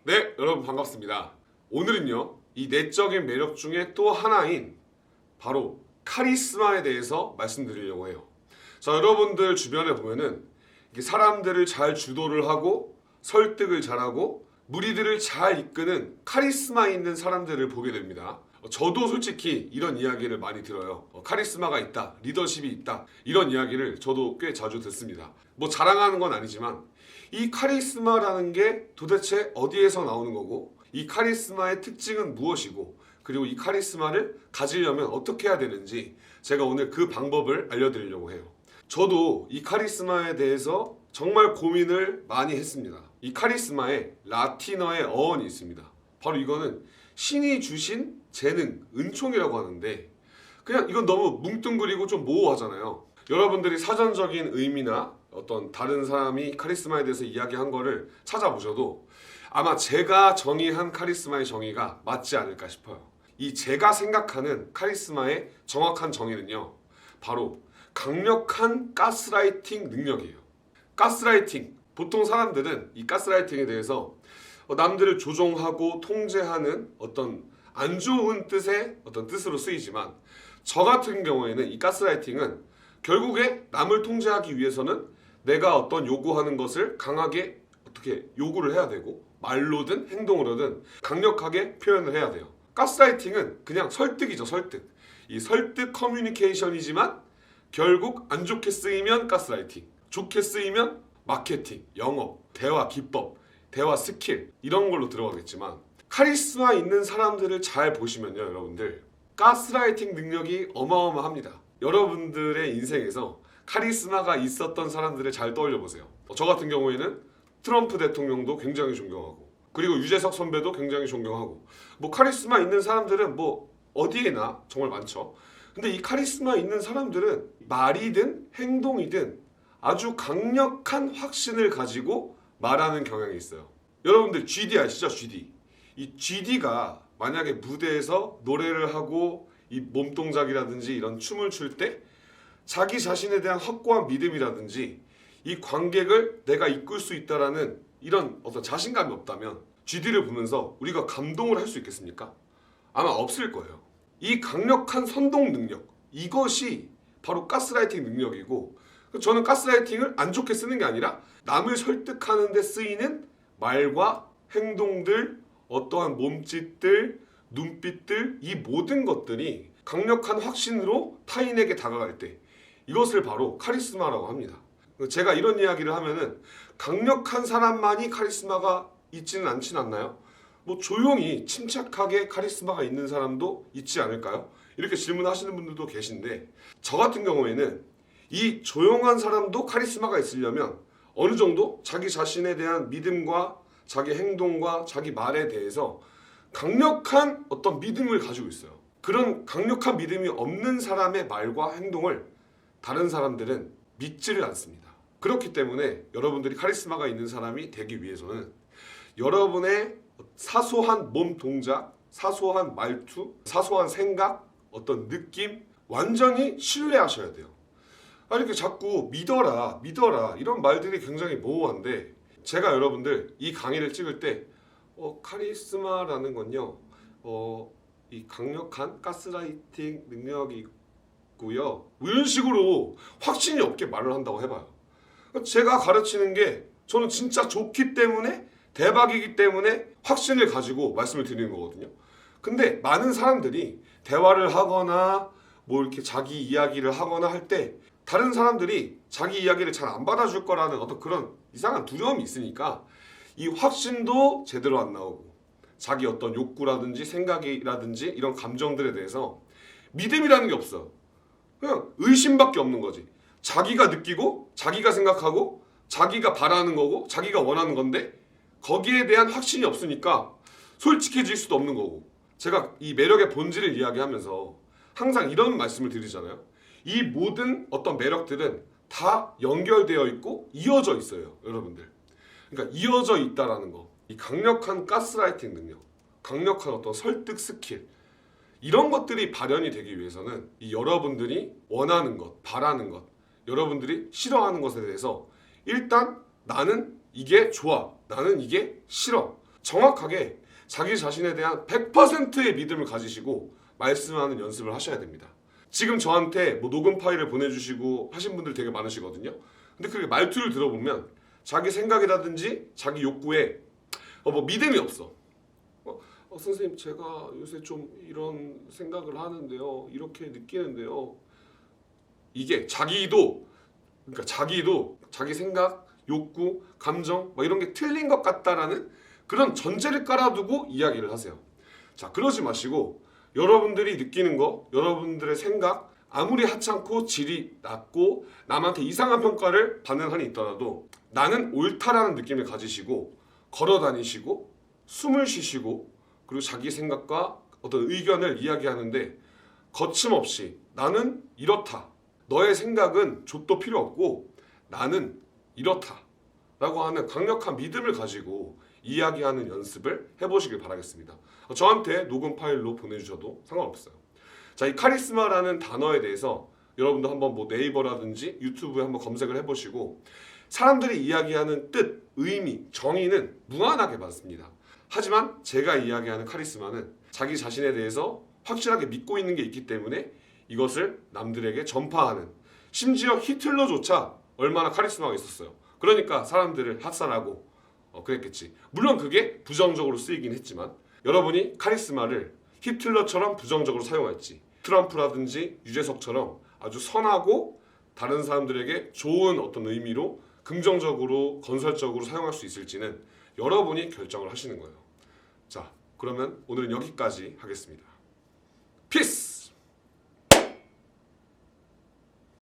네, 여러분 반갑습니다. 오늘은요, 이 내적인 매력 중에 또 하나인 바로 카리스마에 대해서 말씀드리려고 해요. 자, 여러분들 주변에 보면은 이렇게 사람들을 잘 주도를 하고 설득을 잘하고 무리들을 잘 이끄는 카리스마 있는 사람들을 보게 됩니다. 저도 솔직히 이런 이야기를 많이 들어요. 카리스마가 있다, 리더십이 있다, 이런 이야기를 저도 꽤 자주 듣습니다. 뭐 자랑하는 건 아니지만 이 카리스마라는 게 도대체 어디에서 나오는 거고, 이 카리스마의 특징은 무엇이고, 그리고 이 카리스마를 가지려면 어떻게 해야 되는지 제가 오늘 그 방법을 알려드리려고 해요. 저도 이 카리스마에 대해서 정말 고민을 많이 했습니다. 이 카리스마에 라틴어의 어원이 있습니다. 바로 이거는 신이 주신 재능, 은총이라고 하는데, 그냥 이건 너무 뭉뚱그리고 좀 모호하잖아요. 여러분들이 사전적인 의미나 어떤 다른 사람이 카리스마에 대해서 이야기한 거를 찾아보셔도 아마 제가 정의한 카리스마의 정의가 맞지 않을까 싶어요. 이 제가 생각하는 카리스마의 정확한 정의는요, 바로 강력한 가스라이팅 능력이에요. 가스라이팅. 보통 사람들은 이 가스라이팅에 대해서 남들을 조종하고 통제하는 어떤 안 좋은 뜻의 어떤 뜻으로 쓰이지만, 저 같은 경우에는 이 가스라이팅은 결국에 남을 통제하기 위해서는 내가 어떤 요구하는 것을 강하게 어떻게 요구를 해야 되고, 말로든 행동으로든 강력하게 표현을 해야 돼요. 가스라이팅은 그냥 설득이죠, 설득. 이 설득 커뮤니케이션이지만 결국 안 좋게 쓰이면 가스라이팅, 좋게 쓰이면 마케팅, 영업, 대화 기법, 대화 스킬, 이런 걸로 들어가겠지만, 카리스마 있는 사람들을 잘 보시면요, 여러분들 가스라이팅 능력이 어마어마합니다. 여러분들의 인생에서 카리스마가 있었던 사람들을 잘 떠올려 보세요. 저 같은 경우에는 트럼프 대통령도 굉장히 존경하고, 그리고 유재석 선배도 굉장히 존경하고, 뭐 카리스마 있는 사람들은 뭐 어디에나 정말 많죠. 근데 이 카리스마 있는 사람들은 말이든 행동이든 아주 강력한 확신을 가지고 말하는 경향이 있어요. 여러분들 GD 아시죠? GD. 이 GD가 만약에 무대에서 노래를 하고 이 몸동작이라든지 이런 춤을 출 때 자기 자신에 대한 확고한 믿음이라든지 이 관객을 내가 이끌 수 있다라는 이런 어떤 자신감이 없다면 GD를 보면서 우리가 감동을 할 수 있겠습니까? 아마 없을 거예요. 이 강력한 선동 능력, 이것이 바로 가스라이팅 능력이고, 저는 가스라이팅을 안 좋게 쓰는 게 아니라 남을 설득하는 데 쓰이는 말과 행동들, 어떠한 몸짓들, 눈빛들, 이 모든 것들이 강력한 확신으로 타인에게 다가갈 때, 이것을 바로 카리스마라고 합니다. 제가 이런 이야기를 하면은 강력한 사람만이 카리스마가 있지는 않진 않나요? 뭐 조용히 침착하게 카리스마가 있는 사람도 있지 않을까요? 이렇게 질문하시는 분들도 계신데, 저 같은 경우에는 이 조용한 사람도 카리스마가 있으려면 어느 정도 자기 자신에 대한 믿음과 자기 행동과 자기 말에 대해서 강력한 어떤 믿음을 가지고 있어요. 그런 강력한 믿음이 없는 사람의 말과 행동을 다른 사람들은 믿지를 않습니다. 그렇기 때문에 여러분들이 카리스마가 있는 사람이 되기 위해서는 여러분의 사소한 몸 동작, 사소한 말투, 사소한 생각, 어떤 느낌, 완전히 신뢰하셔야 돼요. 이렇게 자꾸 믿어라, 믿어라, 이런 말들이 굉장히 모호한데, 제가 여러분들 이 강의를 찍을 때 카리스마라는 건요, 이 강력한 가스라이팅 능력이 있고요, 이런 식으로 확신이 없게 말을 한다고 해봐요. 제가 가르치는 게 저는 진짜 좋기 때문에, 대박이기 때문에 확신을 가지고 말씀을 드리는 거거든요. 근데 많은 사람들이 대화를 하거나 뭐 이렇게 자기 이야기를 하거나 할 때 다른 사람들이 자기 이야기를 잘 안 받아줄 거라는 어떤 그런 이상한 두려움이 있으니까 이 확신도 제대로 안 나오고, 자기 어떤 욕구라든지 생각이라든지 이런 감정들에 대해서 믿음이라는 게 없어. 그냥 의심밖에 없는 거지. 자기가 느끼고 자기가 생각하고 자기가 바라는 거고 자기가 원하는 건데, 거기에 대한 확신이 없으니까 솔직해질 수도 없는 거고. 제가 이 매력의 본질을 이야기하면서 항상 이런 말씀을 드리잖아요. 이 모든 어떤 매력들은 다 연결되어 있고 이어져 있어요, 여러분들. 그러니까 이어져 있다라는 거, 이 강력한 가스라이팅 능력, 강력한 어떤 설득 스킬, 이런 것들이 발현이 되기 위해서는 이 여러분들이 원하는 것, 바라는 것, 여러분들이 싫어하는 것에 대해서 일단 나는 이게 좋아, 나는 이게 싫어, 정확하게 자기 자신에 대한 100%의 믿음을 가지시고 말씀하는 연습을 하셔야 됩니다. 지금 저한테 뭐 녹음 파일을 보내주시고 하신 분들 되게 많으시거든요. 근데 그렇게 말투를 들어보면 자기 생각이라든지 자기 욕구에 뭐 믿음이 없어. 선생님 제가 요새 좀 이런 생각을 하는데요. 이렇게 느끼는데요. 이게 자기도 자기 생각, 욕구, 감정 뭐 이런 게 틀린 것 같다라는 그런 전제를 깔아두고 이야기를 하세요. 자, 그러지 마시고 여러분들이 느끼는 거, 여러분들의 생각 아무리 하찮고 질이 낮고 남한테 이상한 평가를 받는 한이 있더라도 나는 옳다라는 느낌을 가지시고 걸어 다니시고 숨을 쉬시고 그리고 자기 생각과 어떤 의견을 이야기하는데 거침없이 나는 이렇다. 너의 생각은 좆도 필요 없고 나는 이렇다. 라고 하는 강력한 믿음을 가지고 이야기하는 연습을 해보시길 바라겠습니다. 저한테 녹음 파일로 보내주셔도 상관없어요. 자, 이 카리스마라는 단어에 대해서 여러분도 한번 뭐 네이버라든지 유튜브에 한번 검색을 해보시고 사람들이 이야기하는 뜻, 의미, 정의는 무한하게 많습니다. 하지만 제가 이야기하는 카리스마는 자기 자신에 대해서 확실하게 믿고 있는 게 있기 때문에 이것을 남들에게 전파하는, 심지어 히틀러조차 얼마나 카리스마가 있었어요. 그러니까 사람들을 학살하고 그랬겠지. 물론 그게 부정적으로 쓰이긴 했지만 여러분이 카리스마를 히틀러처럼 부정적으로 사용할지 트럼프라든지 유재석처럼 아주 선하고 다른 사람들에게 좋은 어떤 의미로 긍정적으로 건설적으로 사용할 수 있을지는 여러분이 결정을 하시는 거예요. 자, 그러면 오늘은 여기까지 하겠습니다. 피스!